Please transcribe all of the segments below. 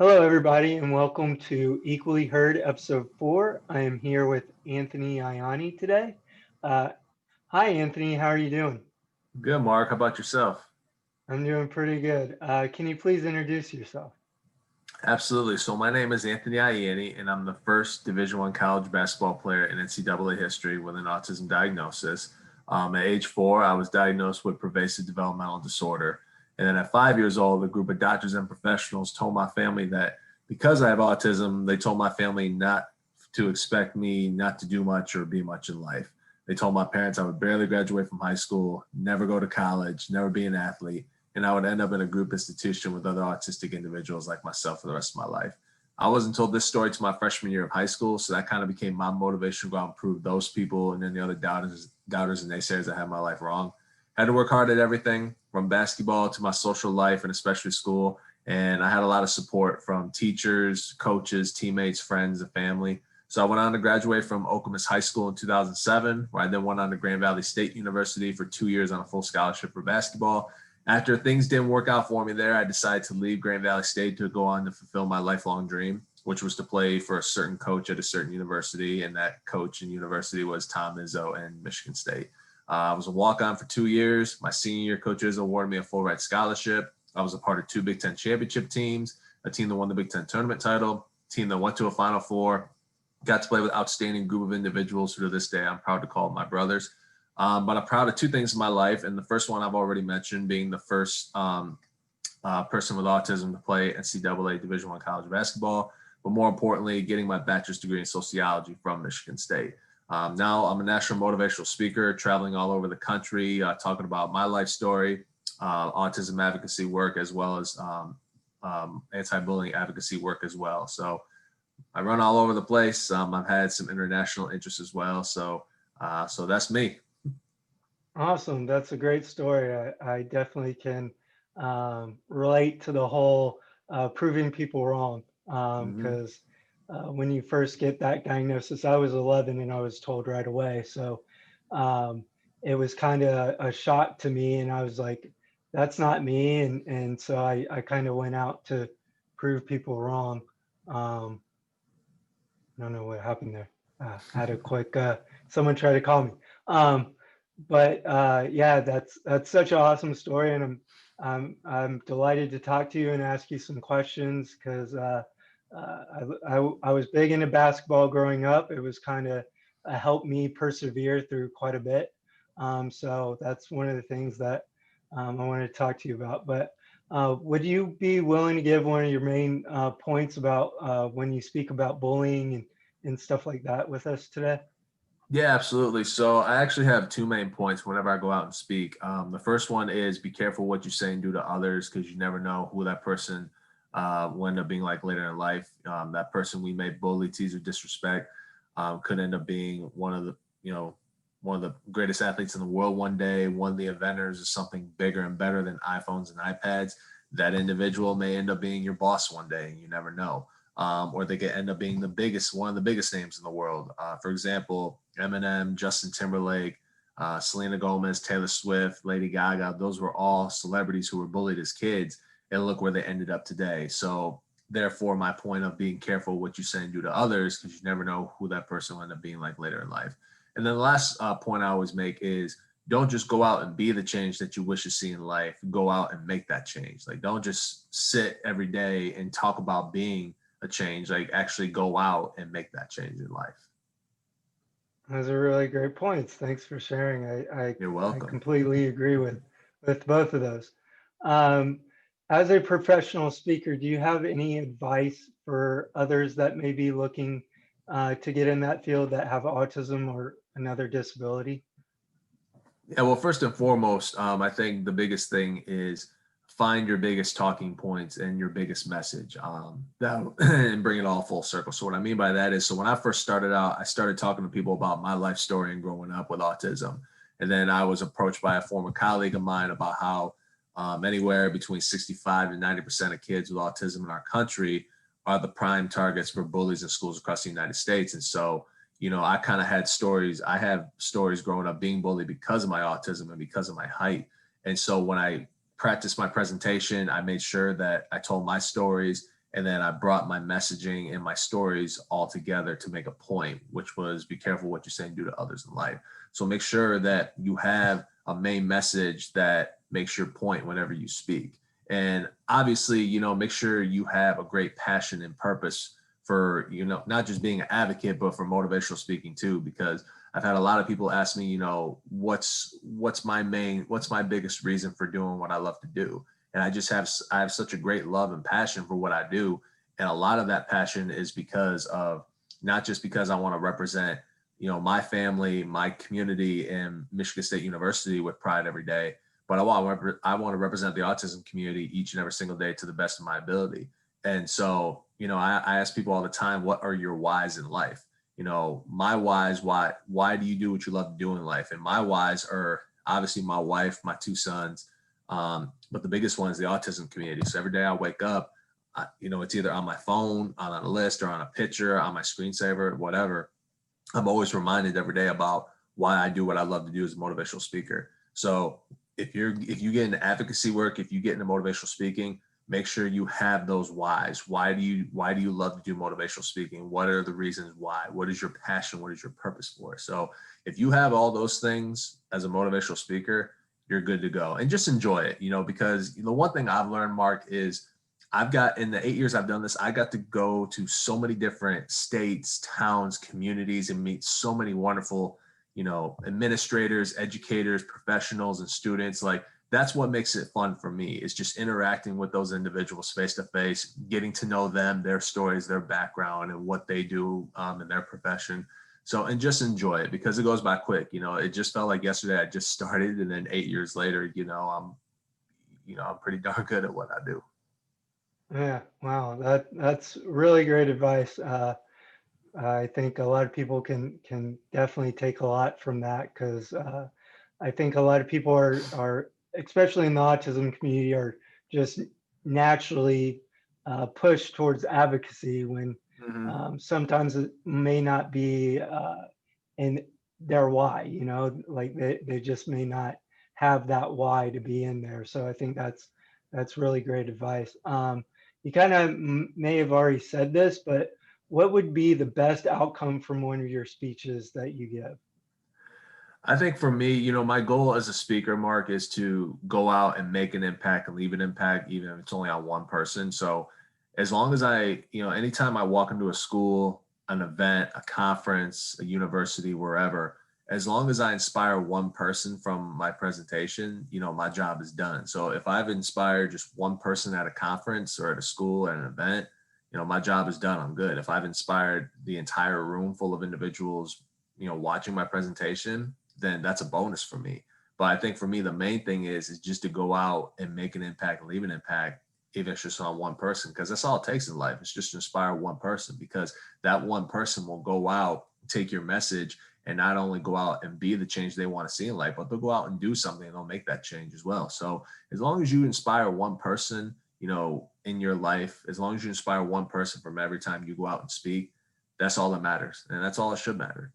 Hello, everybody, and welcome to Equally Heard, Episode 4. I am here with Anthony Ianni today. Uh, Hi, Anthony. How are you doing? Good, Mark. How about yourself? I'm doing pretty good. Can you please introduce yourself? Absolutely. So my name is Anthony Ianni, and I'm the first Division One college basketball player in NCAA history with an autism diagnosis. At age 4, I was diagnosed with pervasive developmental disorder. And then at 5 years old, a group of doctors and professionals told my family that because I have autism, they told my family not to expect me not to do much or be much in life. They told my parents I would barely graduate from high school, never go to college, never be an athlete, and I would end up in a group institution with other autistic individuals like myself for the rest of my life. I wasn't told this story to my freshman year of high school, so that kind of became my motivation to go out and prove those people and then the other doubters and naysayers that had my life wrong. I had to work hard at everything from basketball to my social life and especially school. And I had a lot of support from teachers, coaches, teammates, friends, and family. So I went on to graduate from Okemos High School in 2007, where I then went on to Grand Valley State University for 2 years on a full scholarship for basketball. After things didn't work out for me there, I decided to leave Grand Valley State to go on to fulfill my lifelong dream, which was to play for a certain coach at a certain university. And that coach and university was Tom Izzo and Michigan State. I was a walk-on for 2 years. My senior year, Coach Izzo awarded me a full ride scholarship. I was a part of 2 Big Ten championship teams, a team that won the Big Ten tournament title, a team that went to a Final Four, got to play with an outstanding group of individuals who to this day I'm proud to call my brothers. But I'm proud of 2 things in my life. And the first one I've already mentioned, being the first person with autism to play NCAA Division I college basketball. But more importantly, getting my bachelor's degree in sociology from Michigan State. Now I'm a national motivational speaker, traveling all over the country, talking about my life story, autism advocacy work, as well as anti-bullying advocacy work as well. So I run all over the place. I've had some international interests as well. So that's me. Awesome. That's a great story. I definitely can relate to the whole proving people wrong Mm-hmm. because when you first get that diagnosis, I was 11 and I was told right away. So um, it was kind of a shock to me, and I was like, "That's not me." And so I kind of went out to prove people wrong. Um, I don't know what happened there. Had a quick someone try to call me. Um, but yeah, that's such an awesome story, and I'm delighted to talk to you and ask you some questions because I was big into basketball growing up. It was kind of helped me persevere through quite a bit. So that's one of the things that I wanted to talk to you about. But would you be willing to give one of your main points about when you speak about bullying and stuff like that with us today? Yeah, absolutely. So I actually have 2 main points whenever I go out and speak. The first one is be careful what you say and do to others because you never know who that person will end up being like later in life. That person we may bully, tease, or disrespect could end up being one of the greatest athletes in the world one day, one of the inventors of something bigger and better than iPhones and iPads. That individual may end up being your boss one day, and you never know. Or they could end up being one of the biggest names in the world. For example, Eminem, Justin Timberlake, Selena Gomez, Taylor Swift, Lady Gaga. Those were all celebrities who were bullied as kids, and look where they ended up today. So therefore, my point of being careful what you say and do to others, because you never know who that person will end up being like later in life. And then the last point I always make is don't just go out and be the change that you wish to see in life. Go out and make that change. Like don't just sit every day and talk about being a change. Like actually go out and make that change in life. Those are really great points. Thanks for sharing. You're I welcome. completely agree with both of those. Um, as a professional speaker, do you have any advice for others that may be looking to get in that field that have autism or another disability? Yeah, well, first and foremost, I think the biggest thing is find your biggest talking points and your biggest message and bring it all full circle. So what I mean by that is, so when I first started out, I started talking to people about my life story and growing up with autism. And then I was approached by a former colleague of mine about how anywhere between 65 and 90% of kids with autism in our country are the prime targets for bullies in schools across the United States. And so I kind of had stories. I have stories growing up being bullied because of my autism and because of my height. And so when I practiced my presentation, I made sure that I told my stories And then I brought my messaging and my stories all together to make a point, which was be careful what you say and do to others in life. So make sure that you have a main message that makes your point whenever you speak. And obviously, make sure you have a great passion and purpose for, not just being an advocate, but for motivational speaking too, because I've had a lot of people ask me, what's my biggest reason for doing what I love to do? And I have such a great love and passion for what I do. And a lot of that passion is because of, not just because I want to represent, my family, my community, and Michigan State University with pride every day, but I want to represent the autism community each and every single day to the best of my ability. And so, I ask people all the time, what are your whys in life? My whys, why do you do what you love to do in life? And my whys are obviously my wife, my two sons, but the biggest one is the autism community. So every day I wake up, it's either on my phone, on a list, or on a picture, on my screensaver, whatever. I'm always reminded every day about why I do what I love to do as a motivational speaker. So if you get into advocacy work, if you get into motivational speaking, make sure you have those whys. Why do you love to do motivational speaking? What are the reasons why? What is your passion? What is your purpose for? So if you have all those things as a motivational speaker, you're good to go, and just enjoy it, because the one thing I've learned, Mark, is in the 8 years I've done this, I got to go to so many different states, towns, communities, and meet so many wonderful, administrators, educators, professionals, and students. Like, that's what makes it fun for me, is just interacting with those individuals face to face, getting to know them, their stories, their background, and what they do in their profession. So, and just enjoy it, because it goes by quick. It just felt like yesterday I just started, and then 8 years later, I'm pretty darn good at what I do. Yeah, wow, that's really great advice. I think a lot of people can definitely take a lot from that, because I think a lot of people are especially in the autism community are just naturally pushed towards advocacy when Mm-hmm. sometimes it may not be in their why, like they just may not have that why to be in there. So I think that's really great advice. You kind of may have already said this, but what would be the best outcome from one of your speeches that you give? I think for me, my goal as a speaker, Mark, is to go out and make an impact and leave an impact, even if it's only on one person. So as long as anytime I walk into a school, an event, a conference, a university, wherever, as long as I inspire one person from my presentation, my job is done. So if I've inspired just one person at a conference or at a school, at an event, my job is done. I'm good. If I've inspired the entire room full of individuals, watching my presentation, then that's a bonus for me. But I think for me, the main thing is just to go out and make an impact and leave an impact, even if it's just on one person, because that's all it takes in life. It's just to inspire one person, because that one person will go out, take your message, and not only go out and be the change they want to see in life, but they'll go out and do something and they'll make that change as well. So as long as you inspire one person, in your life, as long as you inspire one person from every time you go out and speak, that's all that matters. And that's all that should matter.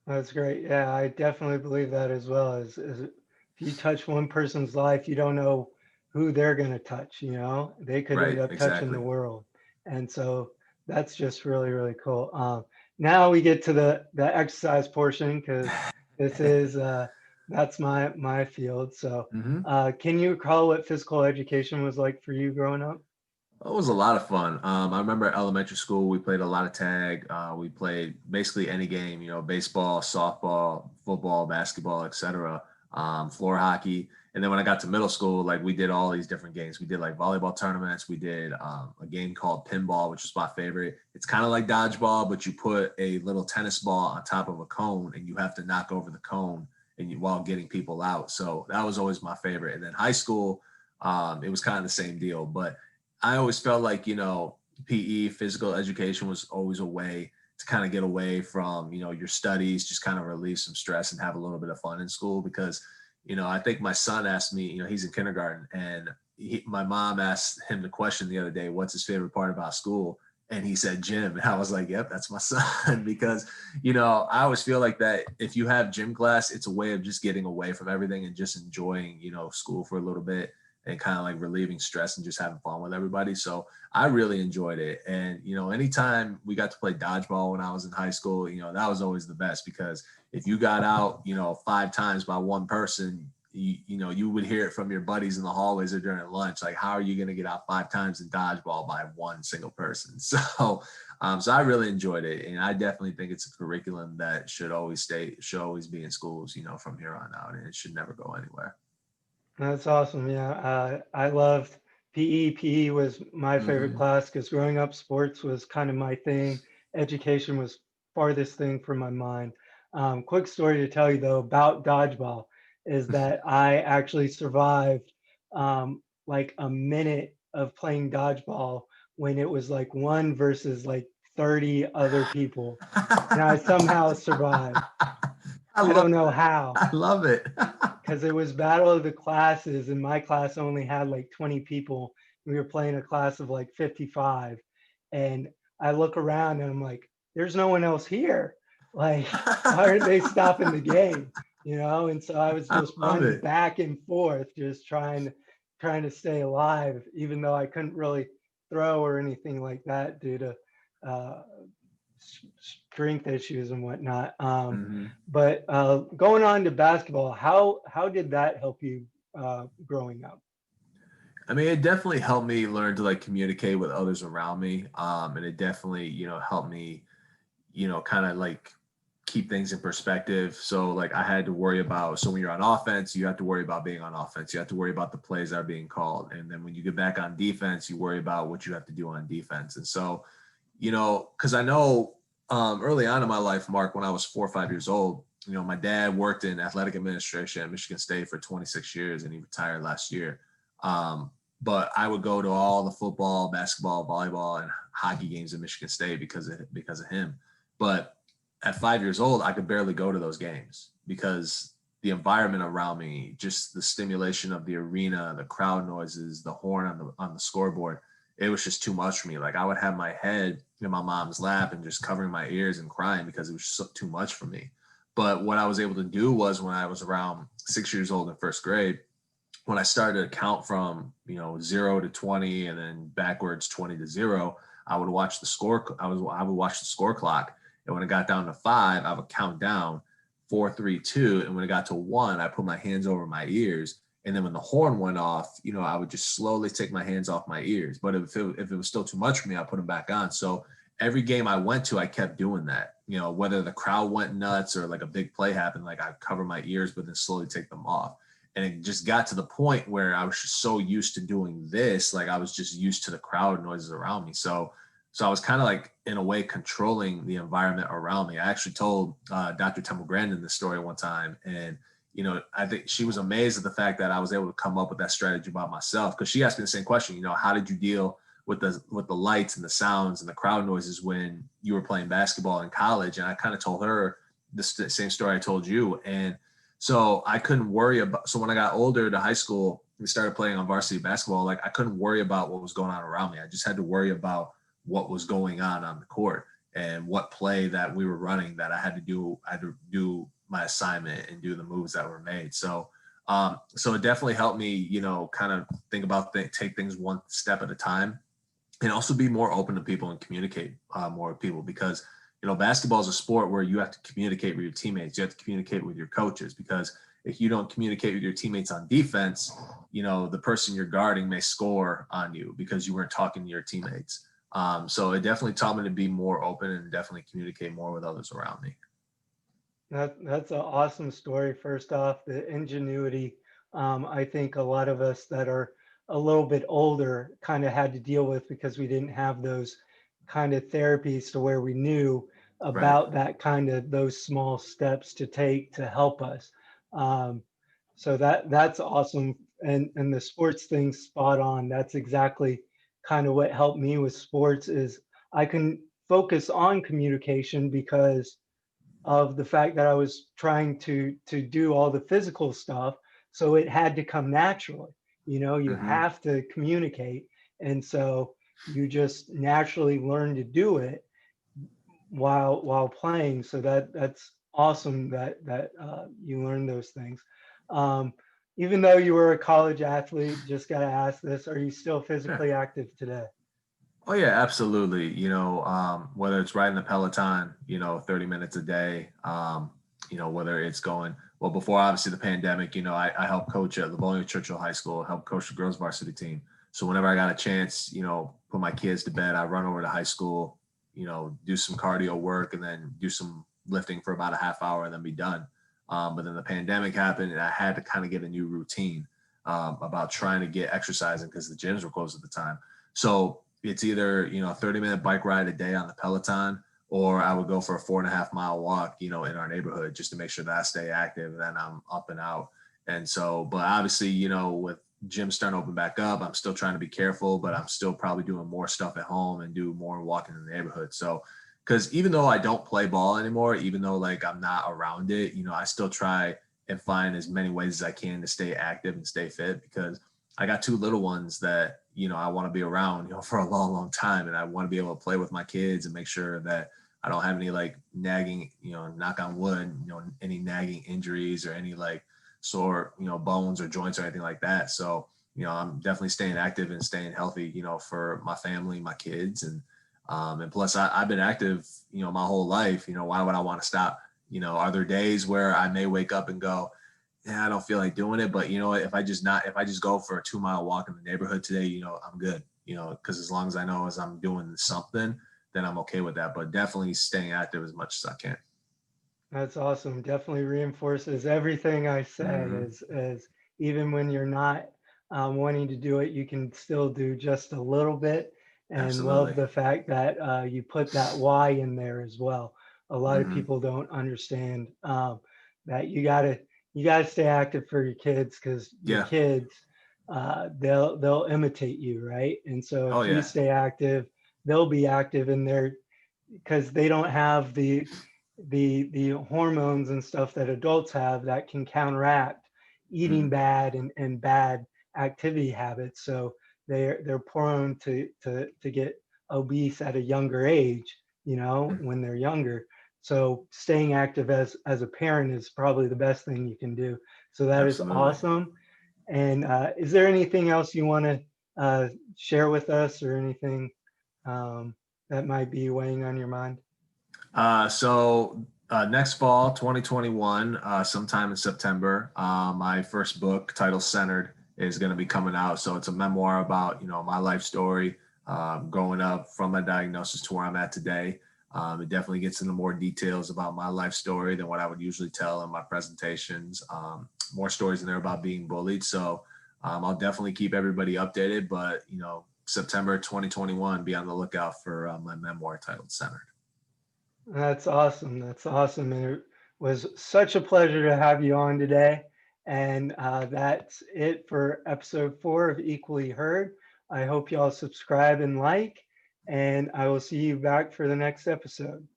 That's great. Yeah, I definitely believe that as well. As if you touch one person's life, you don't know who they're going to touch, they could end Right. up touching the Exactly. world. And so that's just really, really cool. Now we get to the exercise portion, because this is, that's my field. So Hmm. can you recall what physical education was like for you growing up? It was a lot of fun. I remember at elementary school, we played a lot of tag. We played basically any game, baseball, softball, football, basketball, etc. Floor hockey. And then when I got to middle school, like, we did all these different games. We did like volleyball tournaments. We did a game called pinball, which was my favorite. It's kind of like dodgeball, but you put a little tennis ball on top of a cone and you have to knock over the cone while getting people out. So that was always my favorite. And then high school, it was kind of the same deal. But I always felt like, PE, physical education, was always a way to kind of get away from, your studies, just kind of relieve some stress and have a little bit of fun in school. Because, I think my son asked me, he's in kindergarten, and my mom asked him the question the other day, what's his favorite part about school? And he said gym. And I was like, yep, that's my son. Because, I always feel like that if you have gym class, it's a way of just getting away from everything and just enjoying, school for a little bit. and kind of like relieving stress and just having fun with everybody. So I really enjoyed it. And, anytime we got to play dodgeball when I was in high school, that was always the best, because if you got out, 5 times by one person, you would hear it from your buddies in the hallways or during lunch. Like, how are you going to get out 5 times in dodgeball by one single person? So I really enjoyed it. And I definitely think it's a curriculum that should always be in schools, from here on out, and it should never go anywhere. That's awesome. Yeah, I loved PE. PE was my favorite Hmm. class because growing up, sports was kind of my thing. Education was farthest thing from my mind. Quick story to tell you though about dodgeball is that I actually survived like a minute of playing dodgeball when it was like one versus like 30 other people, and I somehow survived. I I love don't know that. how, I love it. because it was battle of the classes and my class only had like 20 people. We were playing a class of like 55, and I look around and I'm like, there's no one else here, like why aren't they stopping the game, and so I was I just love running it. back and forth just trying to stay alive, even though I couldn't really throw or anything like that due to uh, strength issues and whatnot. Hmm. But going on to basketball, how did that help you growing up? I mean, it definitely helped me learn to like communicate with others around me. And it definitely, helped me, kind of like keep things in perspective. So like I had to worry about, so when you're on offense, you have to worry about being on offense. You have to worry about the plays that are being called. And then when you get back on defense, you worry about what you have to do on defense. And so, because I know early on in my life, Mark, when I was 4 or 5 years old, my dad worked in athletic administration at Michigan State for 26 years and he retired last year. Um, but I would go to all the football, basketball, volleyball, and hockey games at Michigan State because of him. But at 5 years old, I could barely go to those games because the environment around me, just the stimulation of the arena, the crowd noises, the horn on the scoreboard, it was just too much for me. Like I would have my head in my mom's lap and just covering my ears and crying because it was so, too much for me. But what I was able to do was when I was around 6 years old in first grade, when I started to count from 0 to 20 and then backwards 20 to 0, I would watch the score. I would watch the score clock, and when it got down to 5, I would count down 4, 3, 2, and when it got to 1, I put my hands over my ears. And then when the horn went off, I would just slowly take my hands off my ears. But if it was still too much for me, I put them back on. So every game I went to, I kept doing that. Whether the crowd went nuts or like a big play happened, like I'd cover my ears, but then slowly take them off. And it just got to the point where I was just so used to doing this, like I was just used to the crowd noises around me. So I was kind of like in a way controlling the environment around me. I actually told Dr. Temple Grandin this story one time, and I think she was amazed at the fact that I was able to come up with that strategy by myself, because she asked me the same question. How did you deal with the lights and the sounds and the crowd noises when you were playing basketball in college? And I kind of told her the same story I told you, and so I couldn't worry about. So when I got older to high school, we started playing on varsity basketball. Like I couldn't worry about what was going on around me. I just had to worry about what was going on the court and what play that we were running that I had to do. I had to do my assignment and do the moves that were made. So it definitely helped me, kind of think about take things one step at a time, and also be more open to people and communicate more with people, because basketball is a sport where you have to communicate with your teammates. You have to communicate with your coaches, because if you don't communicate with your teammates on defense, the person you're guarding may score on you because you weren't talking to your teammates. So it definitely taught me to be more open and definitely communicate more with others around me. That's an awesome story. First off, the ingenuity. I think a lot of us that are a little bit older kind of had to deal with because we didn't have those kind of therapies to where we knew Right. about that kind of those small steps to take to help us. Um, so that's awesome. And the sports thing spot on. That's exactly kind of what helped me with sports is I can focus on communication because of the fact that I was trying to do all the physical stuff. So it had to come naturally. You Hmm. have to communicate. And so you just naturally learn to do it while playing. So that's awesome that you learn those things. Um, even though you were a college athlete, just got to ask this, are you still Yeah. physically active today? Oh yeah, absolutely. Whether it's riding the Peloton, 30 minutes a day, whether it's going, well, before obviously the pandemic, I helped coach at Livonia Churchill High School, helped coach the girls varsity team. So whenever I got a chance, put my kids to bed, I run over to high school, do some cardio work and then do some lifting for about a half hour and then be done. But then the pandemic happened and I had to kind of get a new routine about trying to get exercising because the gyms were closed at the time. So it's either, a 30-minute bike ride a day on the Peloton, or I would go for a 4.5 mile walk, in our neighborhood just to make sure that I stay active and then I'm up and out. And so, but obviously, with gyms starting to open back up, I'm still trying to be careful, but I'm still probably doing more stuff at home and do more walking in the neighborhood. So, because even though I don't play ball anymore, even though like I'm not around it, I still try and find as many ways as I can to stay active and stay fit because I got two little ones that, I want to be around, for a long, long time. And I want to be able to play with my kids and make sure that I don't have any like nagging, knock on wood, any nagging injuries or any like sore, bones or joints or anything like that. So, I'm definitely staying active and staying healthy, for my family, my kids. And plus I've been active, my whole life, why would I want to stop? Are there days where I may wake up and go, yeah, I don't feel like doing it, but if I just go for a 2 mile walk in the neighborhood today, I'm good, because as long as I know as I'm doing something, then I'm okay with that. But definitely staying active as much as I can. That's awesome. Definitely reinforces everything I say Hmm. is even when you're not wanting to do it, you can still do just a little bit, and love Absolutely. the fact that you put that why in there as well. A lot of Hmm. people don't understand that you gotta stay active for your kids because your Yeah. kids they'll imitate you, right? And so Oh if you yeah. stay active, they'll be active in their because they don't have the hormones and stuff that adults have that can counteract eating Hmm. bad and bad activity habits. So they're prone to get obese at a younger age, when they're younger. So staying active as a parent is probably the best thing you can do. So that is Absolutely. awesome. And is there anything else you want to share with us, or anything um, that might be weighing on your mind? Next fall, 2021, sometime in September, my first book, titled Centered, is going to be coming out. So it's a memoir about, my life story, growing up from my diagnosis to where I'm at today. It definitely gets into more details about my life story than what I would usually tell in my presentations. More stories in there about being bullied. So I'll definitely keep everybody updated. But, September 2021, be on the lookout for my memoir titled Centered. That's awesome. That's awesome. And it was such a pleasure to have you on today. And that's it for episode 4 of Equally Heard. I hope y'all subscribe and like, and I will see you back for the next episode.